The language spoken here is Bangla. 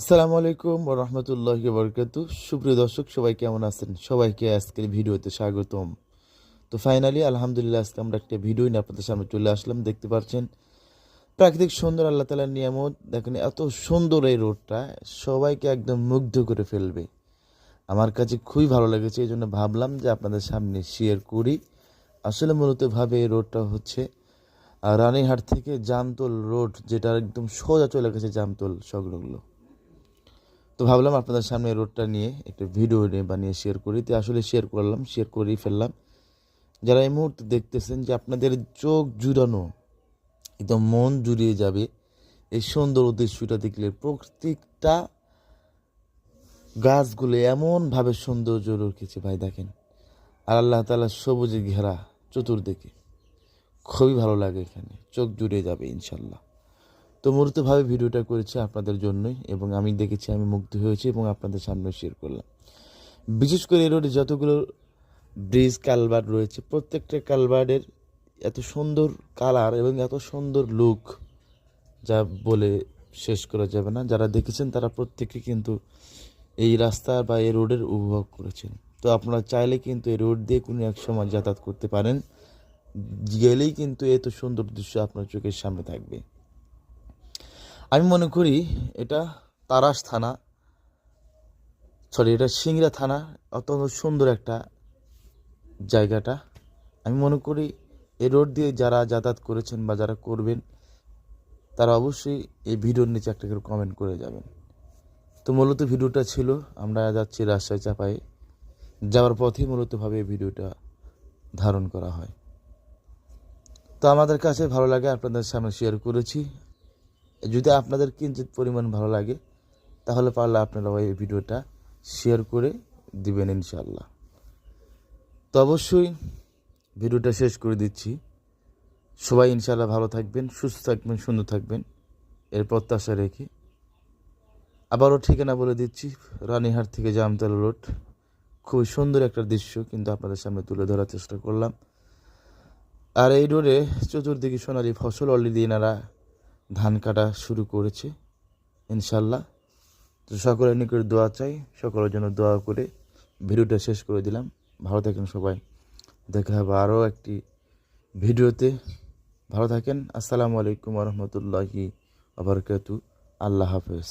আসসালামু আলাইকুম ওয়া রাহমাতুল্লাহি ওয়া বারাকাতুহু। সুপ্রিয় দর্শক, সবাই কেমন আছেন? সবাইকে আজকের ভিডিওতে স্বাগতম। তো ফাইনালি আলহামদুলিল্লাহ আজকে আমরা একটা ভিডিও নিয়ে আপনাদের সামনে চলে আসলাম। দেখতে পাচ্ছেন প্রাকৃতিক সুন্দর আল্লাহ তাআলার নিয়ামত। দেখেন এত সুন্দর এই রোডটা সবাইকে একদম মুগ্ধ করে ফেলবে। আমার কাছে খুবই ভালো লেগেছে, এই জন্য ভাবলাম যে আপনাদের সামনে শেয়ার করি। আসলে মূলত ভাবে এই রোডটা হচ্ছে রানীহাট থেকে জামতল রোড, যেটা একদম সোজা চলে গেছে জামতল সংলগ্ন। তো ভাবলাম আপনাদের সামনে রোডটা নিয়ে একটা ভিডিও নিয়ে বানিয়ে শেয়ার করি। তো আসলে শেয়ার করলাম, শেয়ার করেই ফেললাম। যারা এই মুহূর্তে দেখতেছেন যে আপনাদের চোখ জুড়ানো, একদম মন জুড়িয়ে যাবে এই সুন্দর দৃশ্যটা দেখলে। প্রত্যেকটা গাছগুলো এমনভাবে সৌন্দর্য রেখেছে ভাই, দেখেন। আর আল্লাহ তাআলা সবুজে ঘেরা চতুর্দিকে, খুবই ভালো লাগে এখানে, চোখ জুড়িয়ে যাবে ইনশাল্লাহ। তো মূর্তভাবে ভিডিওটা করেছি আপনাদের জন্যই, এবং আমি দেখেছি, আমি মুগ্ধ হয়েছি এবং আপনাদের সামনে শেয়ার করলাম। বিশেষ করে এই রোডে যতগুলো ব্রিজ কালভার্ট রয়েছে, প্রত্যেকটা কালভার্টের এত সুন্দর কালার এবং এত সুন্দর লুক, যা বলে শেষ করা যাবে না। যারা দেখেছেন তারা প্রত্যেকে কিন্তু এই রাস্তা বা এই রোডের উপভোগ করেছেন। তো আপনারা চাইলে কিন্তু এই রোড দিয়ে কোনো এক সময় যাতায়াত করতে পারেন, গেলেই কিন্তু এত সুন্দর দৃশ্য আপনার চোখের সামনে থাকবে। আমি মনে করি এটা তারাস থানা, এটা সিংড়া থানা, অত্যন্ত সুন্দর একটা জায়গাটা। আমি মনে করি এই রোড দিয়ে যারা যাতায়াত করেছেন বা যারা করবেন, তারা অবশ্যই এই ভিডিওর নিচে একটা করে কমেন্ট করে যাবেন। তো মূলত ভিডিওটা ছিল, আমরা যাচ্ছি রাজশাহী চাপায়ে, যাওয়ার পথেই মূলতভাবে এই ভিডিওটা ধারণ করা হয়। তো আমাদের কাছে ভালো লাগে, আপনাদের সামনে শেয়ার করেছি। যদি আপনাদের কিঞ্চিত পরিমাণ ভালো লাগে, তাহলে পারলে আপনারা এই ভিডিওটা শেয়ার করে দিবেন ইনশাল্লাহ। তো অবশ্যই ভিডিওটা শেষ করে দিচ্ছি। সবাই ইনশাল্লাহ ভালো থাকবেন, সুস্থ থাকবেন, সুন্দর থাকবেন, এর প্রত্যাশা রেখে আবারও ঠিকানা বলে দিচ্ছি, রানীহাট থেকে জামতলা রোড। খুবই সুন্দর একটা দৃশ্য কিন্তু আপনাদের সামনে তুলে ধরার চেষ্টা করলাম। আর এই রোডে চতুর্দিকে সোনালি ফসল, অলরেডি এনারা ধান কাটা শুরু করেছে ইনশাল্লাহ। তো সকলের নিকট দোয়া চাই, সকলের জন্য দোয়া করে ভিডিওটা শেষ করে দিলাম। ভালো থাকেন সবাই, দেখা হবে আরও একটি ভিডিওতে। ভালো থাকেন। আসসালামু আলাইকুম ওয়া রাহমাতুল্লাহি ওয়া বারাকাতুহু। আল্লাহ হাফেজ।